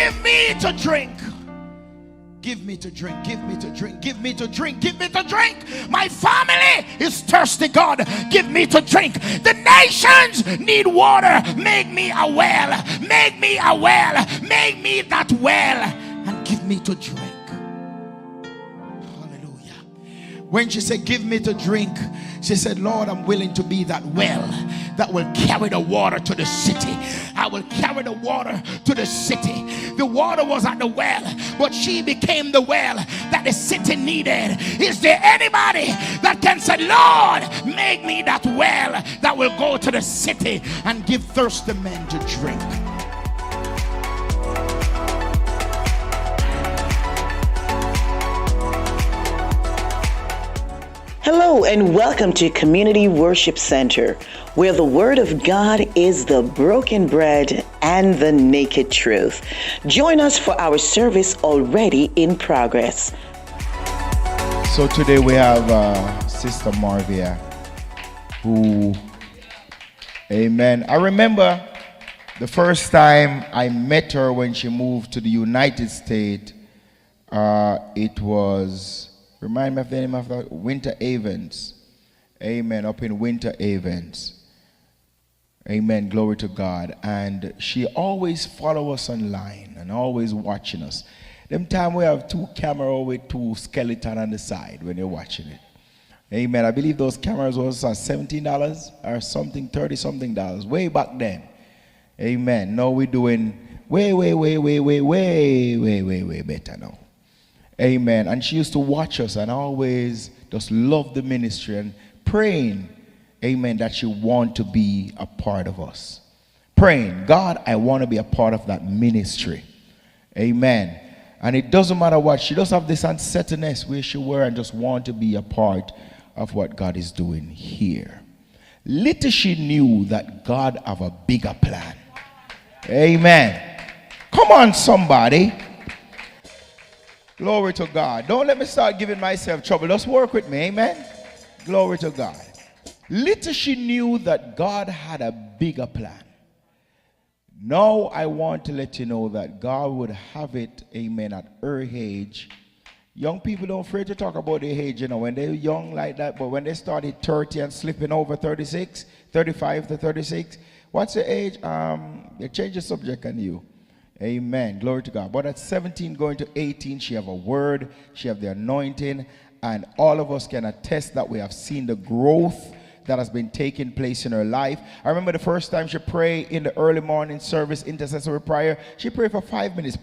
give me to drink. Give me to drink, give me to drink, give me to drink, give me to drink. My family is thirsty, God. Give me to drink. The nations need water. Make me a well. Make me a well. Make me that well. And give me to drink. Hallelujah. When she said, give me to drink, she said, Lord, I'm willing to be that well that will carry the water to the city. I will carry the water to the city. The water was at the well, but she became the well that the city needed. Is there anybody that can say, Lord, make me that well that will go to the city and give thirsty men to drink? Hello and welcome to Community Worship Center, where the Word of God is the broken bread and the naked truth. Join us for our service already in progress. So today we have Sister Morvia, who, amen. I remember the first time I met her when she moved to the United States. It was... Remind me of the name of that? Winter Havens. Amen. Up in Winter Havens. Amen. Glory to God. And she always follow us online and always watching us. Them time we have 2 cameras with 2 skeleton on the side when you're watching it. Amen. I believe those cameras was $17 or something, $30-something way back then. Amen. Now we're doing way better now. Amen. And she used to watch us and always just love the ministry and praying, amen, that she want to be a part of us. Praying, God, I want to be a part of that ministry. Amen. And it doesn't matter what. She does have this unsettledness where she were and just want to be a part of what God is doing here. Little she knew that God have a bigger plan. Amen. Come on, somebody. Glory to God. Don't let me start giving myself trouble. Just work with me. Amen. Glory to God. Little she knew that God had a bigger plan. Now I want to let you know that God would have it, amen, at her age. Young people don't afraid to talk about their age, you know, when they're young like that. But when they started 30 and slipping over 36, 35 to 36, what's the age? They change the subject on you. Amen. Glory to God. But at 17 going to 18, she have a word, she have the anointing, and all of us can attest that we have seen the growth that has been taking place in her life. I remember the first time she prayed in the early morning service, intercessory prayer, she prayed for 5 minutes,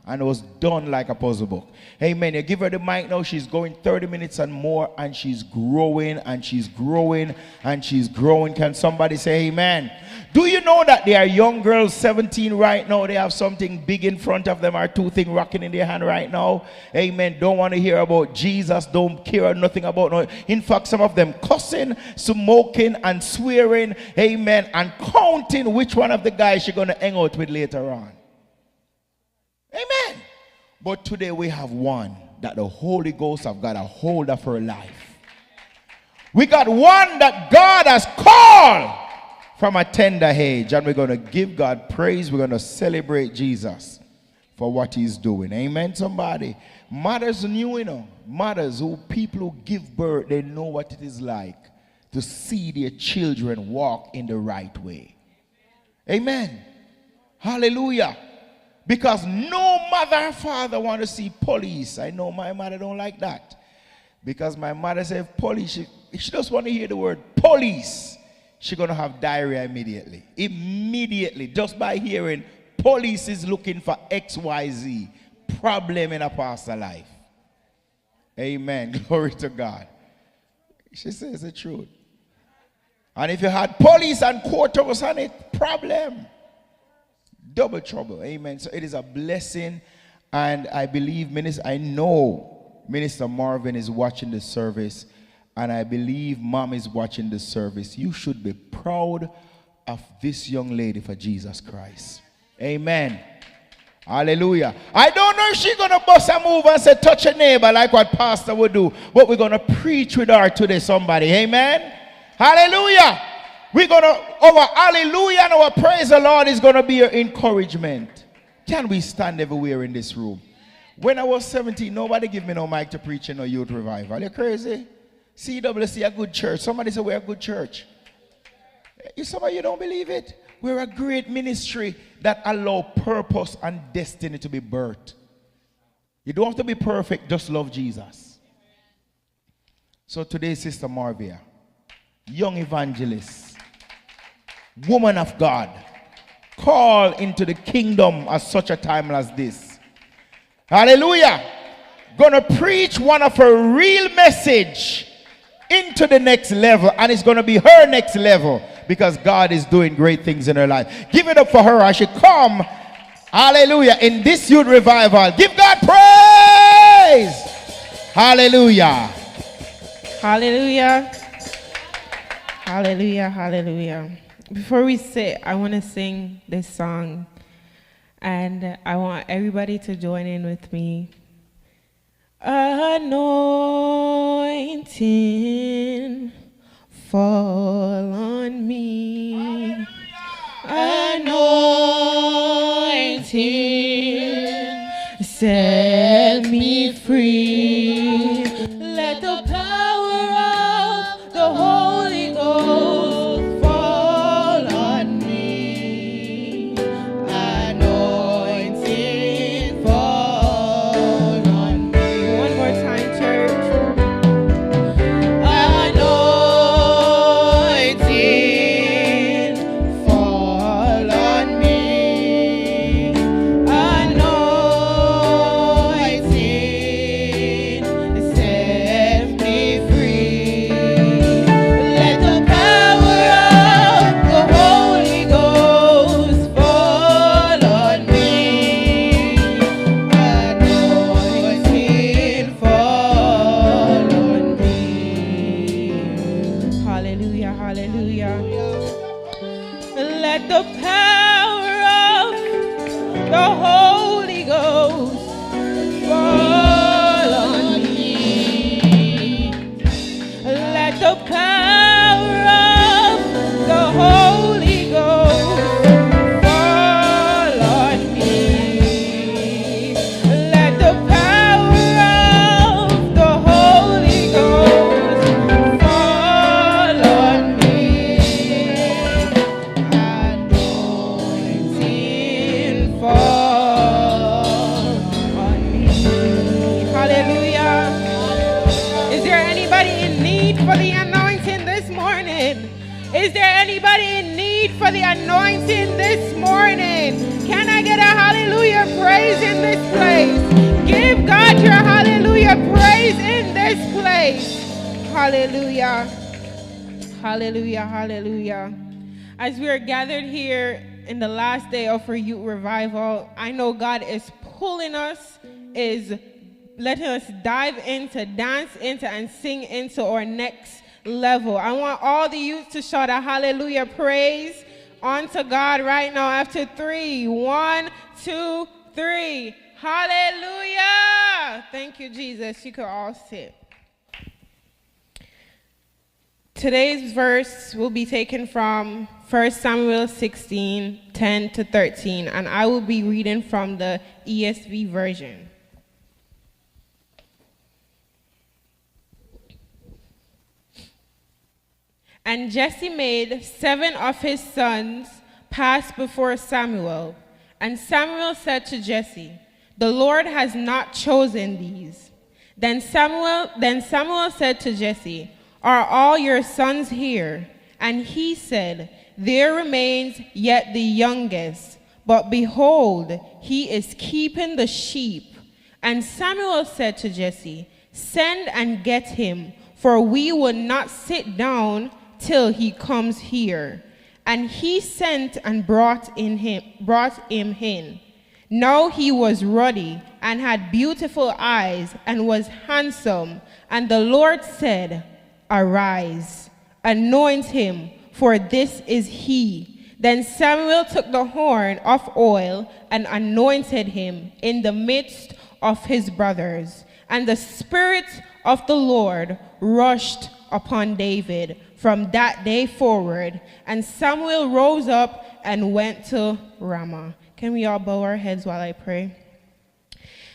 and it was done like a puzzle book. Amen. You give her the mic now, she's going 30 minutes and more, and she's growing, and she's growing, and she's growing. Can somebody say amen? Do you know that there are young girls, 17 right now, they have something big in front of them, or 2 things rocking in their hand right now? Amen. Don't want to hear about Jesus, don't care nothing about no. In fact, some of them cussing, smoking, and swearing, amen, and counting which one of the guys she's going to hang out with later on. Amen. But today we have one that the Holy Ghost have got a hold of her life. We got one that God has called from a tender age, and we're going to give God praise. We're going to celebrate Jesus for what he's doing. Amen, somebody. Mothers knew, you know, mothers who people who give birth, they know what it is like to see their children walk in the right way. Amen. Hallelujah. Because no mother or father want to see police. I know my mother don't like that. Because my mother said police, she just want to hear the word police. She's going to have diarrhea immediately. Immediately. Just by hearing police is looking for XYZ problem in a pastor's life. Amen. Glory to God. She says the truth. And if you had police and courthouse on it, problem. Double trouble. Amen. So it is a blessing. And I believe, I know Minister Marvin is watching the service. And I believe Mom is watching the service. You should be proud of this young lady for Jesus Christ. Amen. Hallelujah. I don't know if she's going to bust a move and say, touch a neighbor like what pastor would do. But we're going to preach with her today, somebody. Amen. Hallelujah. We're going to, our hallelujah and our praise the Lord is going to be your encouragement. Can we stand everywhere in this room? When I was 17, nobody gave me no mic to preach in a youth revival. You're crazy? CWC, a good church. Somebody say we're a good church. Some of you don't believe it. We're a great ministry that allow purpose and destiny to be birthed. You don't have to be perfect, just love Jesus. So today, Sister Morvia, young evangelist, woman of God, called into the kingdom at such a time as this. Hallelujah. Gonna preach one of her real message into the next level, and it's gonna be her next level because God is doing great things in her life. Give it up for her as she come, hallelujah, in this youth revival. Give God praise. Hallelujah. Hallelujah. Hallelujah. Hallelujah. Before we sit, I want to sing this song, and I want everybody to join in with me. Anointing, fall on me. Anointing, set me free. Let the power of the Holy Ghost fall on me. Anointing, fall on me. One more time, church. Anointing, fall on me. Anointing, set me free. Let the power of the Holy Ghost fall on me. Anointing, fall on me. Hallelujah, hallelujah. Let the power of the Holy Ghost fall on me. Let the power of the Holy Ghost fall on me. Let the power of the Holy Ghost fall on me. Anointing, fall on me. Hallelujah. Is there anybody in need for the anointing this morning? Is there anybody in need for the anointing this morning? Can I get a hallelujah praise in this place? Give God your hallelujah praise in this place. Hallelujah. Hallelujah, hallelujah. As we are gathered here in the last day of our youth revival, I know God is pulling us, is letting us dive into, dance into, and sing into our next level. I want all the youth to shout a hallelujah praise unto God right now after 3. 1, 2, 3. Hallelujah. Thank you, Jesus. You can all sit. Today's verse will be taken from 1 Samuel 16, 10 to 13, and I will be reading from the ESV version. And Jesse made 7 of his sons pass before Samuel. And Samuel said to Jesse, "The Lord has not chosen these." Then Samuel said to Jesse, "Are all your sons here?" And he said, "There remains yet the youngest, but behold, he is keeping the sheep." And Samuel said to Jesse, "Send and get him, for we will not sit down till he comes here." And he sent and brought him in. Now he was ruddy and had beautiful eyes and was handsome. And the Lord said, "Arise, anoint him, for this is he." Then Samuel took the horn of oil and anointed him in the midst of his brothers. And the Spirit of the Lord rushed upon David from that day forward. And Samuel rose up and went to Ramah. Can we all bow our heads while I pray?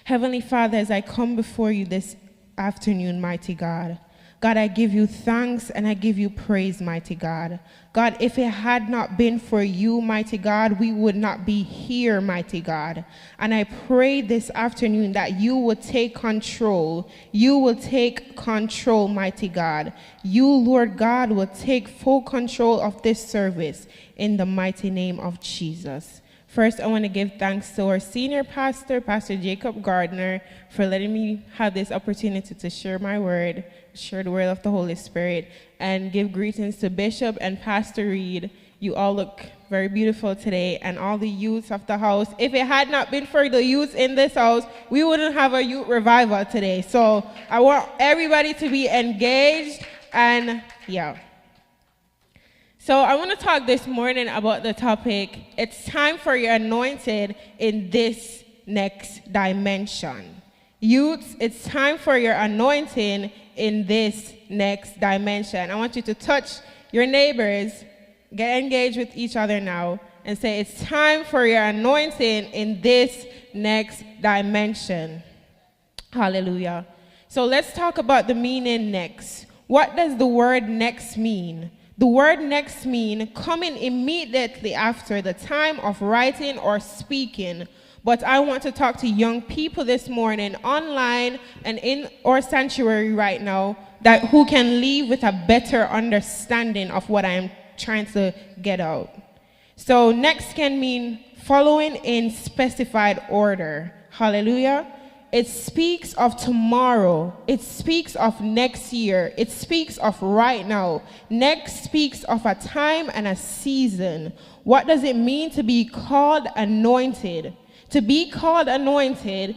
Heavenly Father, as I come before you this afternoon, mighty God, God, I give you thanks and I give you praise, mighty God. God, if it had not been for you, mighty God, we would not be here, mighty God. And I pray this afternoon that you will take control. You will take control, mighty God. You, Lord God, will take full control of this service in the mighty name of Jesus. First, I want to give thanks to our senior pastor, Pastor Jacob Gardner, for letting me have this opportunity to share my word, share the word of the Holy Spirit, and give greetings to Bishop and Pastor Reid. You all look very beautiful today, and all the youths of the house. If it had not been for the youths in this house, we wouldn't have a youth revival today. So I want everybody to be engaged, and yeah. So I want to talk this morning about the topic, it's time for your anointed in this next dimension. Youths, it's time for your anointing in this next dimension. I want you to touch your neighbors, get engaged with each other now, and say, it's time for your anointing in this next dimension. Hallelujah. So let's talk about the meaning next. What does the word next mean? The word next mean coming immediately after the time of writing or speaking. But I want to talk to young people this morning online and in our sanctuary right now that who can leave with a better understanding of what I am trying to get out. So next can mean following in specified order. Hallelujah. It speaks of tomorrow. It speaks of next year. It speaks of right now. Next speaks of a time and a season. What does it mean to be called anointed? To be called anointed,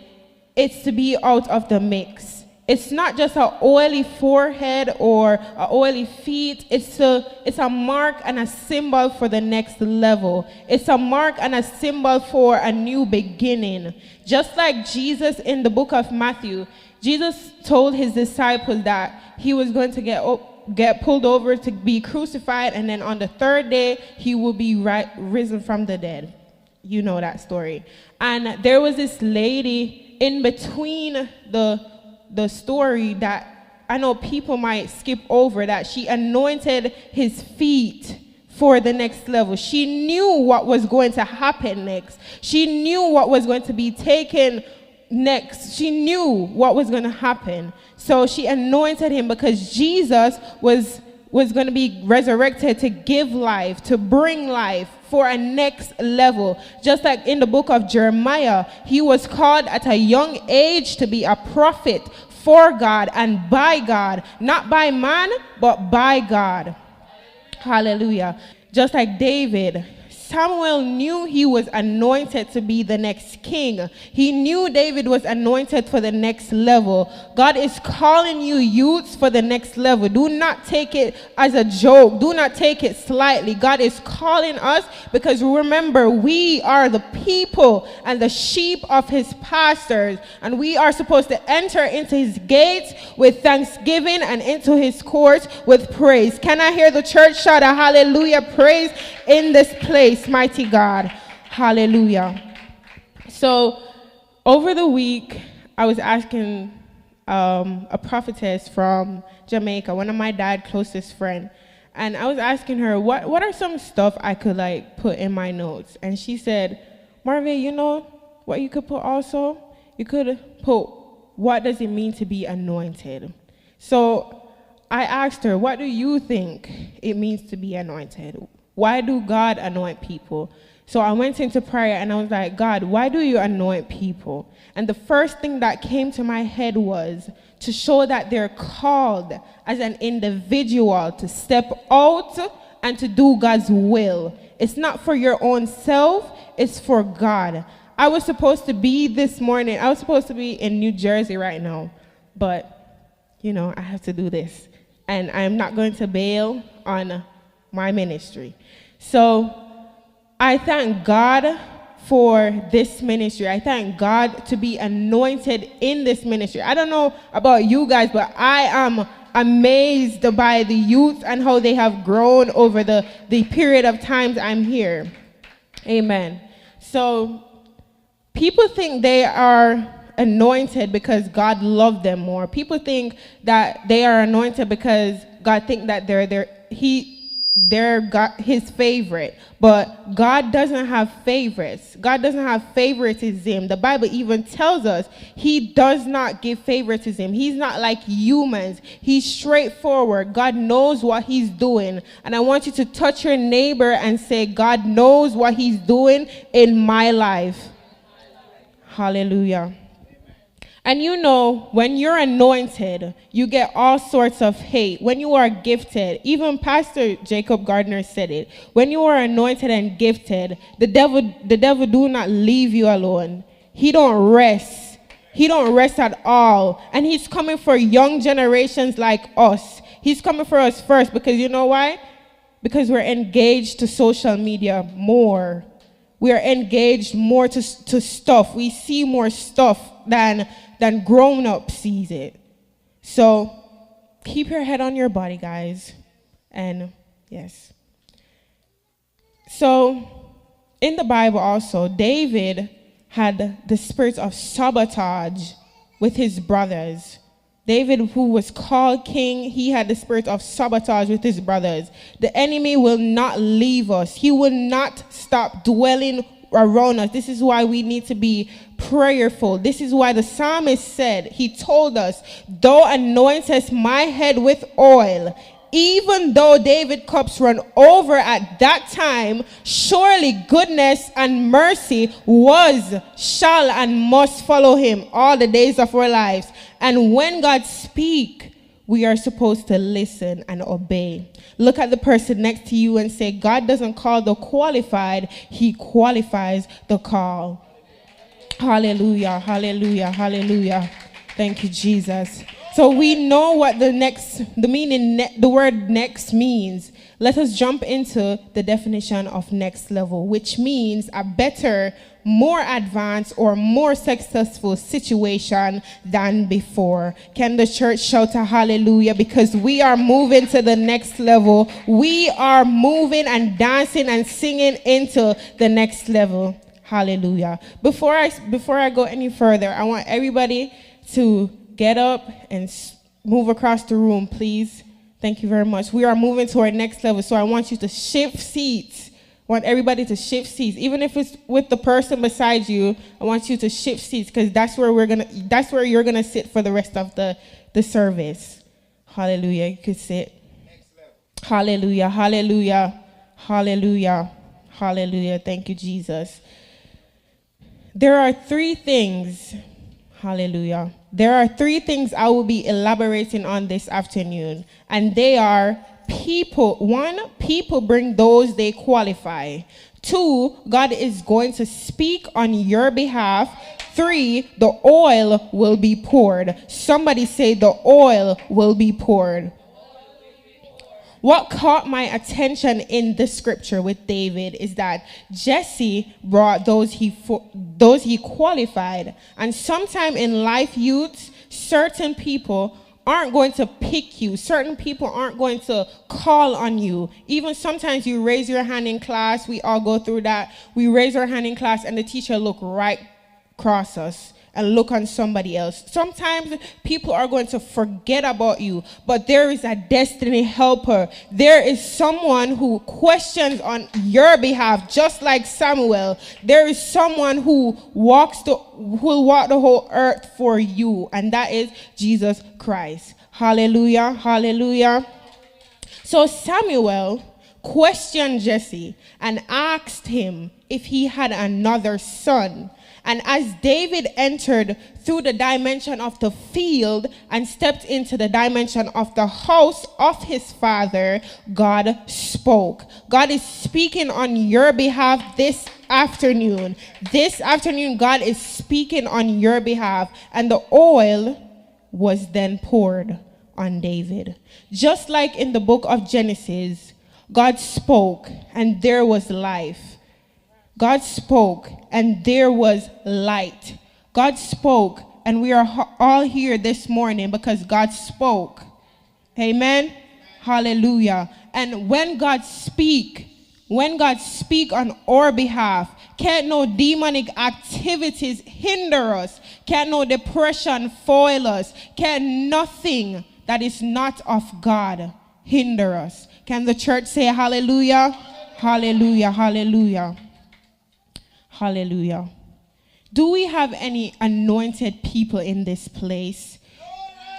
it's to be out of the mix. It's not just an oily forehead or an oily feet. It's a mark and a symbol for the next level. It's a mark and a symbol for a new beginning. Just like Jesus in the book of Matthew, Jesus told his disciples that he was going to get pulled over to be crucified, and then on the third day, he will be risen from the dead. You know that story. And there was this lady in between the story that I know people might skip over, that she anointed his feet for the next level. She knew what was going to happen next. She knew what was going to be taken next. She knew what was going to happen. So she anointed him because Jesus was going to be resurrected to give life, to bring life for a next level. Just like in the book of Jeremiah, he was called at a young age to be a prophet for God and by God, not by man, but by God. Hallelujah. Just like David, Samuel knew he was anointed to be the next king. He knew David was anointed for the next level. God is calling you youths for the next level. Do not take it as a joke. Do not take it slightly. God is calling us because remember, we are the people and the sheep of his pastors, and we are supposed to enter into his gates with thanksgiving and into his courts with praise. Can I hear the church shout a hallelujah praise in this place? Mighty God. Hallelujah. So over the week, I was asking a prophetess from Jamaica, one of my dad's closest friends, and I was asking her, what are some stuff I could like put in my notes? And she said, Morvia, you know what you could put also? You could put, what does it mean to be anointed? So I asked her, what do you think it means to be anointed? Why do God anoint people? So I went into prayer and I was like, God, why do you anoint people? And the first thing that came to my head was to show that they're called as an individual to step out and to do God's will. It's not for your own self, it's for God. I was supposed to be this morning, I was supposed to be in New Jersey right now, but, you know, I have to do this. And I'm not going to bail on my ministry. So I thank God for this ministry. I thank God to be anointed in this ministry. I don't know about you guys, but I am amazed by the youth and how they have grown over the period of times I'm here. Amen. So people think they are anointed because God loved them more. People think that they are anointed because God think that they're his favorite. But God doesn't have favorites. God doesn't have favoritism. The Bible even tells us he does not give favoritism. He's not like humans. He's straightforward. God knows what he's doing. And I want you to touch your neighbor and say, God knows what he's doing in my life. Hallelujah. And you know, when you're anointed, you get all sorts of hate. When you are gifted, even Pastor Jacob Gardner said it. When you are anointed and gifted, the devil do not leave you alone. He don't rest. He don't rest at all. And he's coming for young generations like us. He's coming for us first because you know why? Because we're engaged to social media more. We are engaged more to stuff. We see more stuff than grown-up sees it. So keep your head on your body, guys. And yes. So in the Bible also, David had the spirit of sabotage with his brothers. David, who was called king, he had the spirit of sabotage with his brothers. The enemy will not leave us. He will not stop dwelling around us. This is why we need to be prayerful. This is why the psalmist said, he told us, thou anointest my head with oil. Even though David's cups run over at that time, surely goodness and mercy shall and must follow him all the days of our lives. And when God speaks, we are supposed to listen and obey. Look at the person next to you and say, God doesn't call the qualified, he qualifies the call. Hallelujah, hallelujah, hallelujah. Thank you, Jesus. So we know what the word next means. Let us jump into the definition of next level, which means a better, more advanced, or more successful situation than before. Can the church shout a hallelujah? Because we are moving to the next level. We are moving and dancing and singing into the next level. Hallelujah. Before I go any further, I want everybody to get up and move across the room, please. Thank you very much. We are moving to our next level, so I want you to shift seats. I want everybody to shift seats. Even if it's with the person beside you, I want you to shift seats because that's where you're gonna sit for the rest of the service. Hallelujah. You could sit. Hallelujah. Hallelujah. Hallelujah. Hallelujah. Thank you, Jesus. There are three things. Hallelujah. There are three things I will be elaborating on this afternoon, and they are people. One, people bring those they qualify. Two, God is going to speak on your behalf. Three, the oil will be poured. Somebody say the oil will be poured. What caught my attention in the scripture with David is that Jesse brought those he qualified. And sometime in life, youths, certain people aren't going to pick you. Certain people aren't going to call on you. Even sometimes you raise your hand in class. We all go through that. We raise our hand in class and the teacher look right across us and look on somebody else. Sometimes people are going to forget about you, but there is a destiny helper. There is someone who questions on your behalf, just like Samuel. There is someone who will walk the whole earth for you, and that is Jesus Christ. Hallelujah, hallelujah. So Samuel questioned Jesse and asked him if he had another son. And as David entered through the dimension of the field and stepped into the dimension of the house of his father, God spoke. God is speaking on your behalf this afternoon. This afternoon, God is speaking on your behalf. And the oil was then poured on David. Just like in the book of Genesis, God spoke and there was life. God spoke and there was light. God spoke and we are all here this morning because God spoke. Amen. Hallelujah. And when God speak on our behalf, can't no demonic activities hinder us, can't no depression foil us, can't nothing that is not of God hinder us. Can the church say hallelujah? Hallelujah, hallelujah, hallelujah. Do we have any anointed people in this place?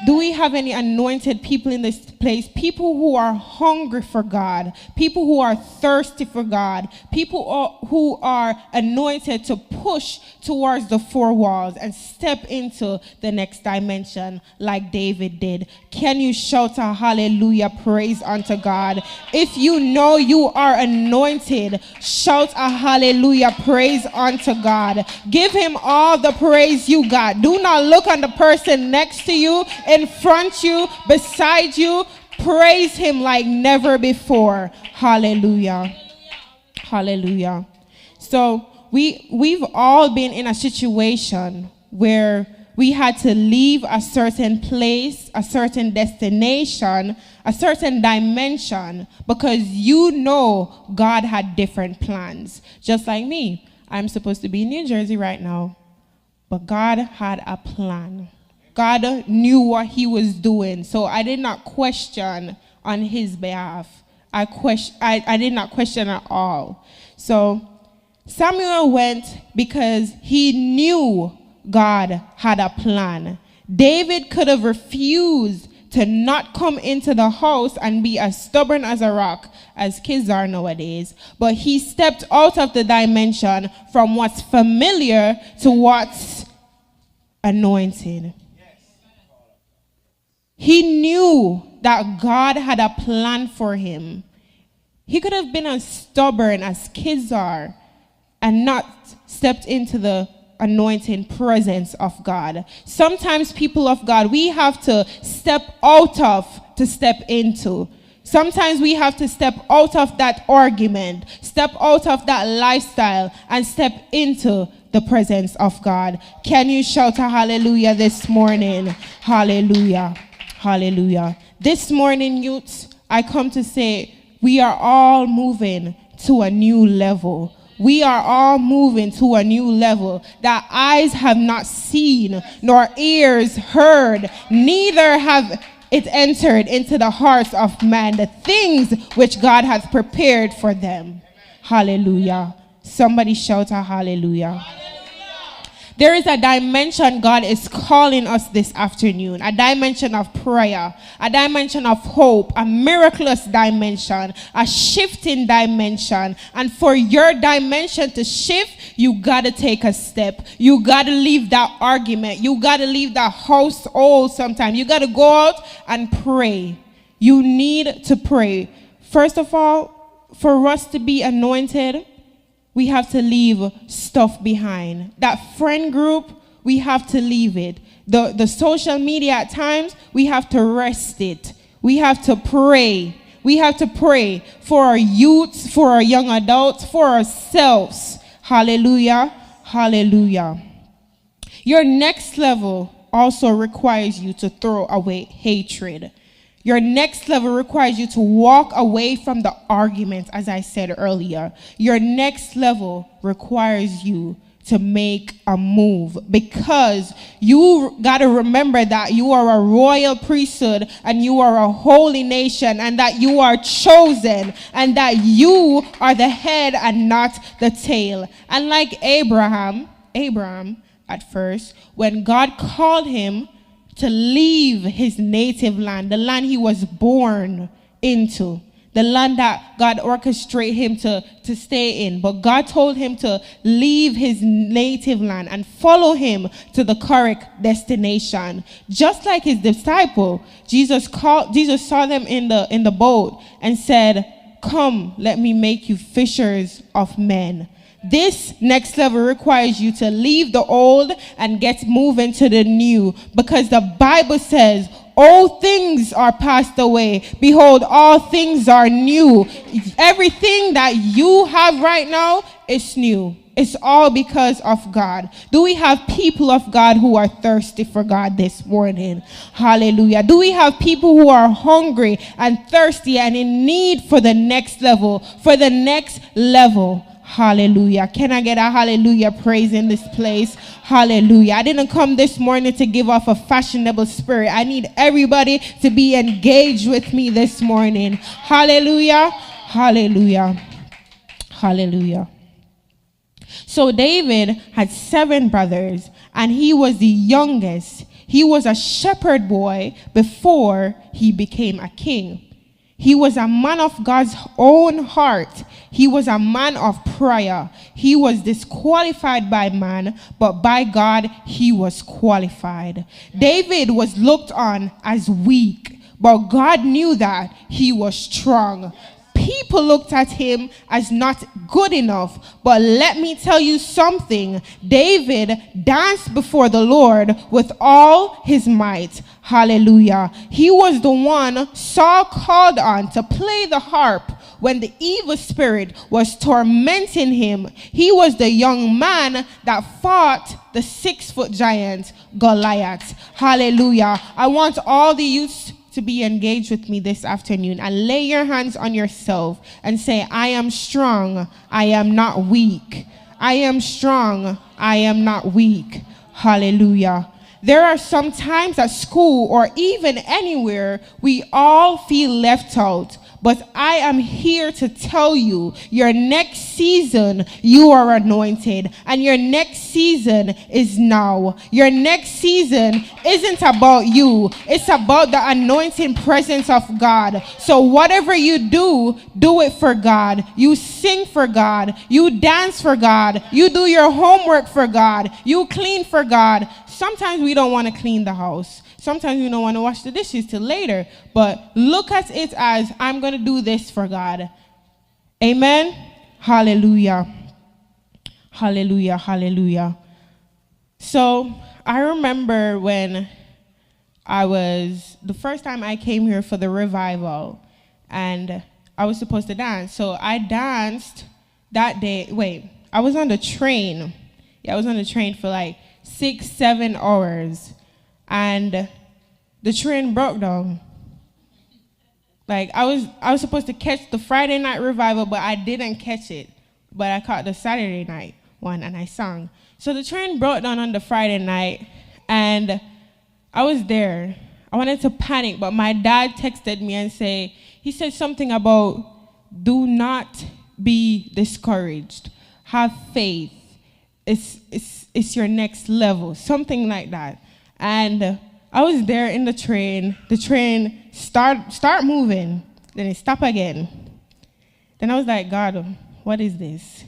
Do we have any anointed people in this place? People who are hungry for God, people who are thirsty for God, people who are anointed to push towards the four walls and step into the next dimension like David did. Can you shout a hallelujah, praise unto God? If you know you are anointed, shout a hallelujah, praise unto God. Give him all the praise you got. Do not look on the person next to you, in front you, beside you. Praise him like never before. Hallelujah. Hallelujah. So we've all been in a situation where we had to leave a certain place, a certain destination, a certain dimension, because you know God had different plans. Just like me. I'm supposed to be in New Jersey right now, but God had a plan. God knew what he was doing, so I did not question on his behalf. I did not question at all. So Samuel went because he knew God had a plan. David could have refused to not come into the house and be as stubborn as a rock as kids are nowadays, but he stepped out of the dimension from what's familiar to what's anointed. He knew that God had a plan for him. He could have been as stubborn as kids are and not stepped into the anointing presence of God. Sometimes, people of God, we have to step out of to step into. Sometimes we have to step out of that argument, step out of that lifestyle, and step into the presence of God. Can you shout a hallelujah this morning? Hallelujah. Hallelujah. This morning, youths, I come to say we are all moving to a new level. We are all moving to a new level that eyes have not seen, nor ears heard, neither have it entered into the hearts of man, the things which God has prepared for them. Hallelujah. Somebody shout a hallelujah. There is a dimension God is calling us this afternoon, a dimension of prayer, a dimension of hope, a miraculous dimension, a shifting dimension. And for your dimension to shift, you got to take a step. You got to leave that argument. You got to leave that household sometime. You got to go out and pray. You need to pray. First of all, for us to be anointed, we have to leave stuff behind. That friend group, we have to leave it. The social media at times, we have to rest it. We have to pray. We have to pray for our youths, for our young adults, for ourselves. Hallelujah. Hallelujah. Your next level also requires you to throw away hatred. Your next level requires you to walk away from the arguments, as I said earlier. Your next level requires you to make a move, because you got to remember that you are a royal priesthood and you are a holy nation, and that you are chosen, and that you are the head and not the tail. And like Abraham at first, when God called him to leave his native land, the land he was born into, the land that God orchestrated him to stay in. But God told him to leave his native land and follow him to the correct destination. Just like his disciple, Jesus saw them in the boat and said, "Come, let me make you fishers of men." This next level requires you to leave the old and get moving to the new, because the Bible says, "All things are passed away. Behold, all things are new." Everything that you have right now is new. It's all because of God. Do we have people of God who are thirsty for God this morning? Hallelujah. Do we have people who are hungry and thirsty and in need for the next level? For the next level. Hallelujah. Can I get a hallelujah praise in this place? Hallelujah. I didn't come this morning to give off a fashionable spirit. I need everybody to be engaged with me this morning. Hallelujah. Hallelujah. Hallelujah. So David had 7 brothers, and he was the youngest. He was a shepherd boy before he became a king. He was a man of God's own heart. He was a man of prayer. He was disqualified by man, but by God, he was qualified. David was looked on as weak, but God knew that he was strong. People looked at him as not good enough. But let me tell you something. David danced before the Lord with all his might. Hallelujah. He was the one Saul called on to play the harp when the evil spirit was tormenting him. He was the young man that fought the 6-foot giant Goliath. Hallelujah. I want all the youths to be engaged with me this afternoon and lay your hands on yourself and say, I am strong, I am not weak. I am strong, I am not weak. Hallelujah. There are some times at school or even anywhere we all feel left out. But I am here to tell you, your next season, you are anointed. And your next season is now. Your next season isn't about you. It's about the anointing presence of God. So whatever you do, do it for God. You sing for God. You dance for God. You do your homework for God. You clean for God. Sometimes we don't want to clean the house. Sometimes we don't want to wash the dishes till later, but look at it as, I'm going to do this for God. Amen? Hallelujah. Hallelujah, hallelujah. So I remember when the first time I came here for the revival, and I was supposed to dance. So I danced that day. I was on the train. Yeah, I was on the train for like 6-7 hours. And the train broke down. Like I was supposed to catch the Friday night revival, but I didn't catch it. But I caught the Saturday night one and I sang. So the train broke down on the Friday night, and I was there. I wanted to panic, but my dad texted me and he said something about, do not be discouraged. Have faith. It's your next level. Something like that. And I was there in the train. The train start moving, then it stopped again. Then I was like, God, what is this?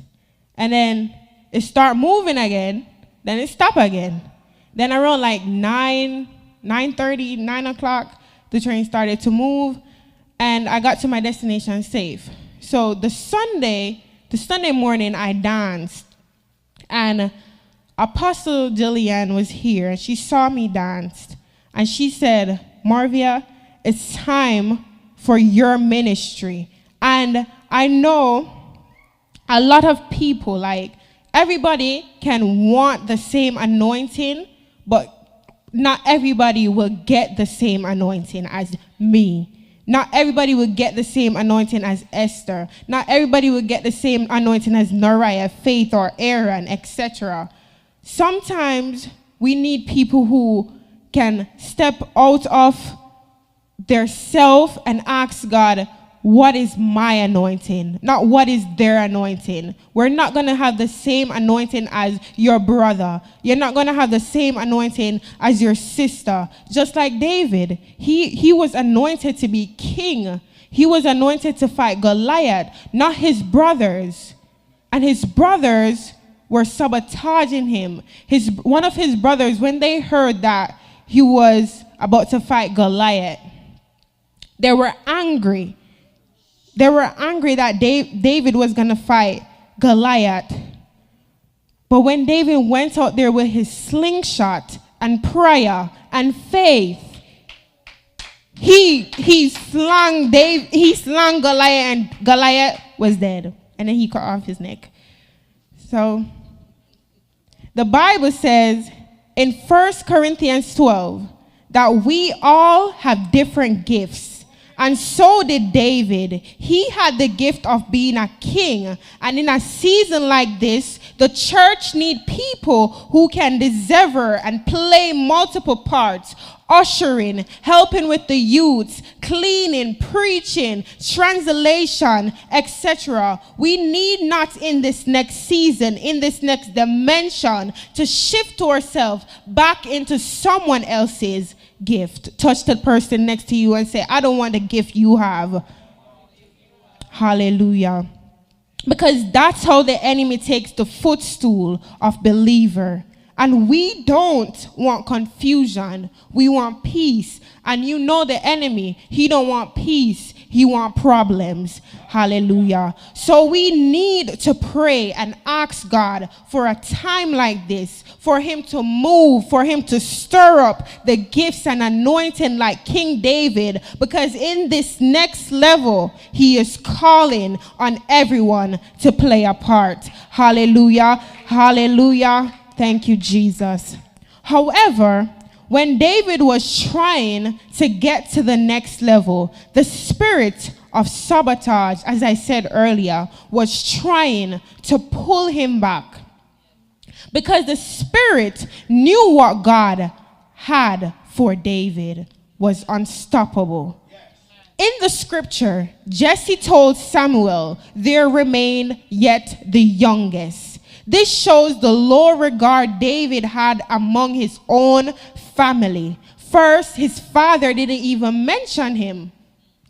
And then it start moving again, then it stopped again. Then around like 9:30, 9 o'clock, the train started to move, and I got to my destination safe. So the Sunday morning, I danced, and Apostle Jillian was here, and she saw me dance, and she said, Morvia, it's time for your ministry. And I know a lot of people, like everybody can want the same anointing, but not everybody will get the same anointing as me. Not everybody will get the same anointing as Esther. Not everybody will get the same anointing as Noriah, Faith, or Aaron, etc. Sometimes we need people who can step out of their self and ask God, what is my anointing? Not what is their anointing. We're not going to have the same anointing as your brother. You're not going to have the same anointing as your sister. Just like David, he was anointed to be king. He was anointed to fight Goliath, not his brothers. And his brothers were sabotaging him. One of his brothers, when they heard that he was about to fight Goliath, they were angry. They were angry that David was going to fight Goliath. But when David went out there with his slingshot and prayer and faith, he slung Goliath, and Goliath was dead. And then he cut off his neck. So The Bible says in 1 Corinthians 12 that we all have different gifts. And so did David. He had the gift of being a king. And in a season like this, the church needs people who can dissever and play multiple parts. Ushering, helping with the youths, cleaning, preaching, translation, etc. We need not in this next season, in this next dimension, to shift ourselves back into someone else's gift. Touch the person next to you and say, I don't want the gift you have. Hallelujah. Because that's how the enemy takes the footstool of believer. And we don't want confusion. We want peace. And you know the enemy, he don't want peace. He want problems. Hallelujah. So we need to pray and ask God for a time like this, for him to move, for him to stir up the gifts and anointing like King David, because in this next level, he is calling on everyone to play a part. Hallelujah. Hallelujah. Thank you, Jesus. However, when David was trying to get to the next level, the spirit of sabotage, as I said earlier, was trying to pull him back. Because the spirit knew what God had for David was unstoppable. In the scripture, Jesse told Samuel, there remained yet the youngest. This shows the low regard David had among his own family. First, his father didn't even mention him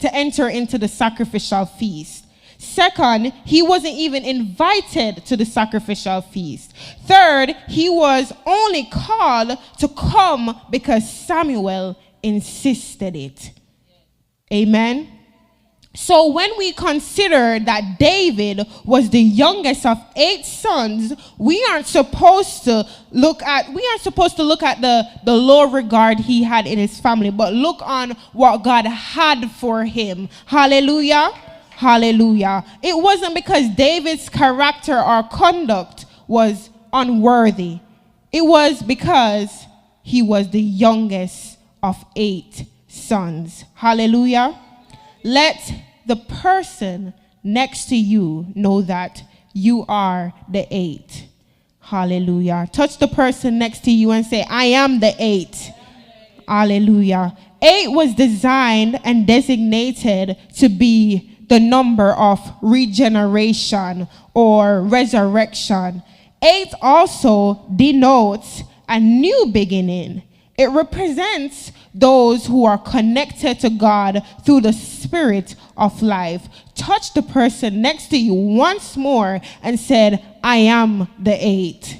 to enter into the sacrificial feast. Second, he wasn't even invited to the sacrificial feast. Third, he was only called to come because Samuel insisted it. Amen. So when we consider that David was the youngest of 8 sons, we aren't supposed to look at the low regard he had in his family, but look on what God had for him. Hallelujah. Hallelujah. It wasn't because David's character or conduct was unworthy. It was because he was the youngest of 8 sons. Hallelujah. Let the person next to you know that you are the 8. Hallelujah. Touch the person next to you and say, I am the 8. Hallelujah. 8 was designed and designated to be the number of regeneration or resurrection. 8 also denotes a new beginning. It represents those who are connected to God through the spirit of life. Touch the person next to you once more and said, I am the 8.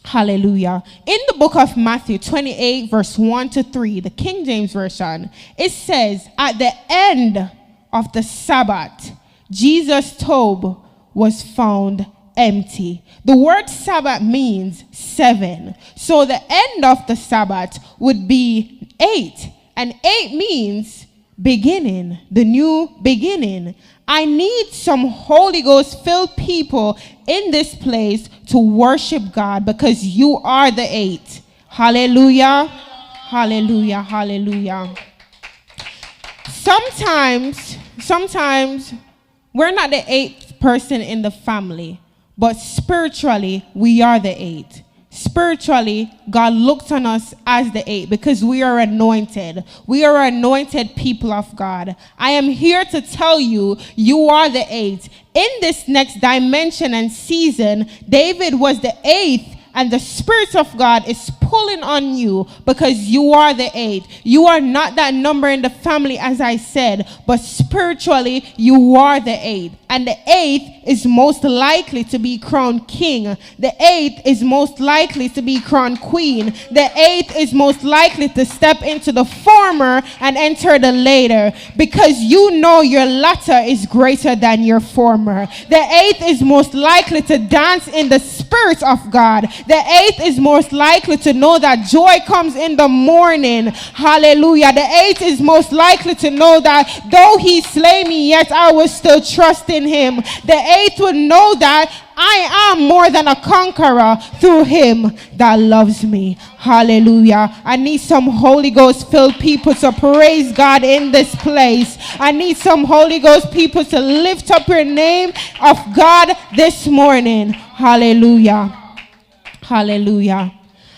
Hallelujah. In the book of Matthew 28, verse 1 to 3, the King James Version, it says, at the end of the Sabbath, Jesus' tomb was found empty. The word Sabbath means 7. So the end of the Sabbath would be 8. And 8 means beginning, the new beginning. I need some Holy Ghost filled people in this place to worship God because you are the 8. Hallelujah. Hallelujah. Hallelujah. Sometimes we're not the 8th person in the family. But spiritually, we are the 8. Spiritually, God looks on us as the 8 because we are anointed. We are anointed people of God. I am here to tell you, you are the 8. In this next dimension and season, David was the 8th, and the Spirit of God is pulling on you because you are the 8. You are not that number in the family, as I said, but spiritually, you are the 8. And the 8th is most likely to be crowned king. The 8th is most likely to be crowned queen. The 8th is most likely to step into the former and enter the later, because you know your latter is greater than your former. The 8th is most likely to dance in the Spirit of God. The 8th is most likely to know that joy comes in the morning. Hallelujah. The 8th is most likely to know that though he slay me, yet I will still trust in him. The faith would know that I am more than a conqueror through him that loves me. Hallelujah. I need some Holy Ghost filled people to praise God in this place. I need some Holy Ghost people to lift up your name of God this morning. Hallelujah. Hallelujah.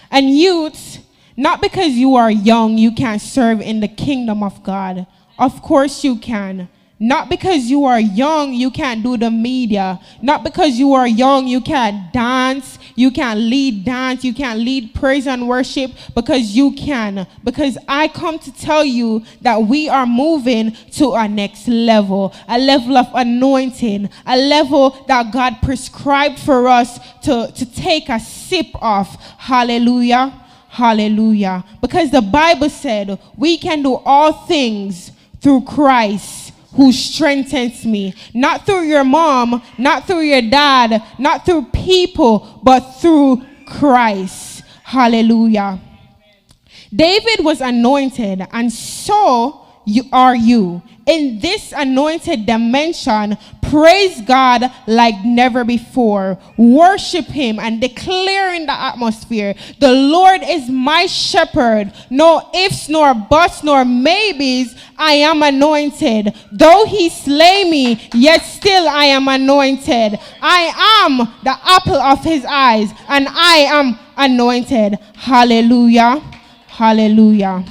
And youths, not because you are young, you can't serve in the kingdom of God. Of course you can. Not because you are young, you can't do the media. Not because you are young, you can't dance. You can't lead dance. You can't lead praise and worship, because you can. Because I come to tell you that we are moving to our next level. A level of anointing. A level that God prescribed for us to take a sip of. Hallelujah. Hallelujah. Because the Bible said we can do all things through Christ who strengthens me. Not through your mom, not through your dad, not through people, but through Christ. Hallelujah. David was anointed, and so are you. In this anointed dimension, praise God like never before. Worship him and declare in the atmosphere, the Lord is my shepherd. No ifs, nor buts, nor maybes. I am anointed. Though he slay me, yet still I am anointed. I am the apple of his eyes, and I am anointed. Hallelujah. Hallelujah.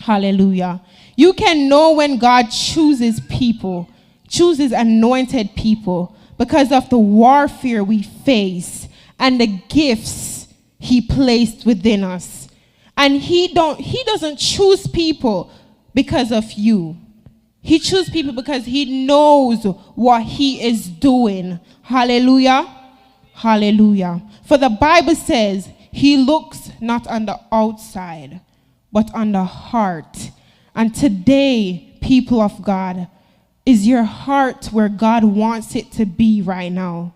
Hallelujah. You can know when God chooses people, chooses anointed people, because of the warfare we face and the gifts he placed within us. And he doesn't choose people because of you. He chooses people because he knows what he is doing. Hallelujah. Hallelujah. For the Bible says he looks not on the outside, but on the heart. And today, people of God, is your heart where God wants it to be right now.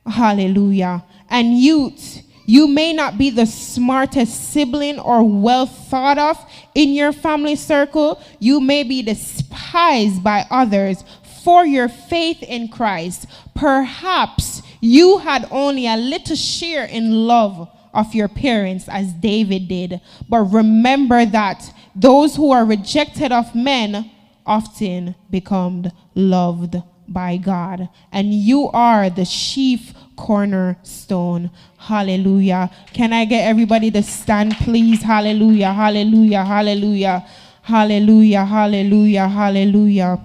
Hallelujah. And youth, you may not be the smartest sibling or well thought of in your family circle. You may be despised by others for your faith in Christ. Perhaps you had only a little share in love of your parents, as David did. But remember that those who are rejected of men often become loved by God. And you are the chief cornerstone. Hallelujah. Can I get everybody to stand, please? Hallelujah. Hallelujah. Hallelujah. Hallelujah. Hallelujah. Hallelujah.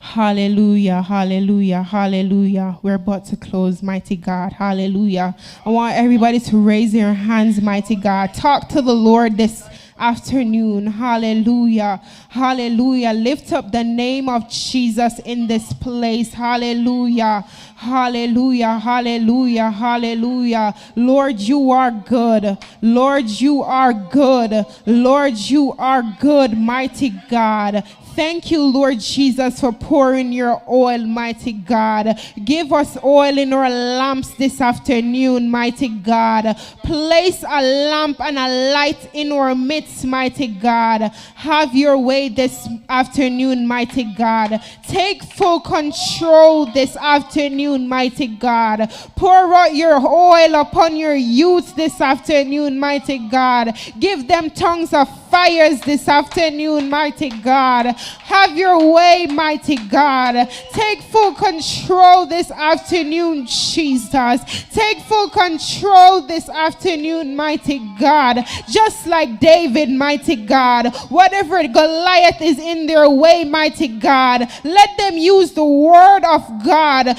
Hallelujah, hallelujah, hallelujah. We're about to close, mighty God. Hallelujah. I want everybody to raise their hands, mighty God. Talk to the Lord this afternoon. Hallelujah. Hallelujah. Lift up the name of Jesus in this place. Hallelujah. Hallelujah. Hallelujah. Hallelujah. Lord, you are good. Lord, you are good. Lord, you are good, mighty God. Thank you, Lord Jesus, for pouring your oil, mighty God. Give us oil in our lamps this afternoon, mighty God. Place a lamp and a light in our midst, mighty God. Have your way this afternoon, mighty God. Take full control this afternoon, mighty God. Pour out your oil upon your youth this afternoon, mighty God. Give them tongues of fires this afternoon, mighty God. Have your way, mighty God. Take full control this afternoon, Jesus. Take full control this afternoon, mighty God. Just like David, mighty God. Whatever Goliath is in their way, mighty God, let them use the word of God.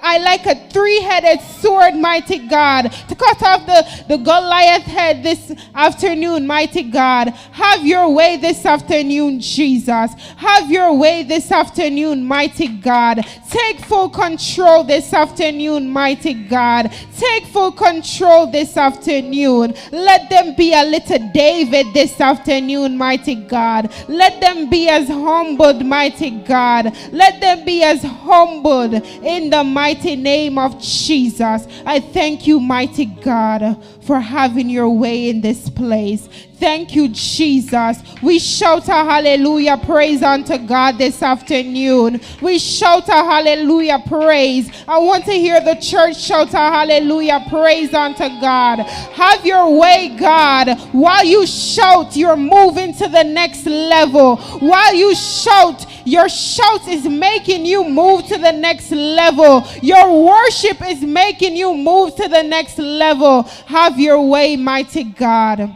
I like a three-headed sword, mighty God, to cut off the Goliath head this afternoon, mighty God. Have your way this afternoon, Jesus. Have your way this afternoon, mighty God. Take full control this afternoon, mighty God. Take full control this afternoon. Let them be a little David this afternoon, mighty God. Let them be as humbled, mighty God. Let them be as humbled in the mighty name of Jesus. I thank you, mighty God, for having your way in this place. Thank you, Jesus. We shout a hallelujah praise unto God this afternoon. We shout a hallelujah praise. I want to hear the church shout a hallelujah praise unto God. Have your way, God. While you shout, you're moving to the next level. While you shout, your shout is making you move to the next level. Your worship is making you move to the next level. Have your way, mighty God.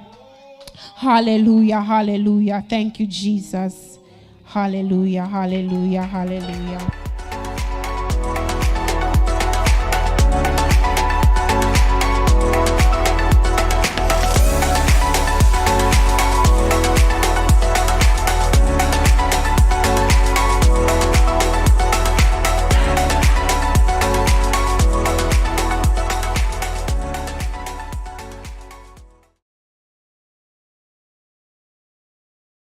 Hallelujah, hallelujah. Thank you, Jesus. Hallelujah, hallelujah, hallelujah.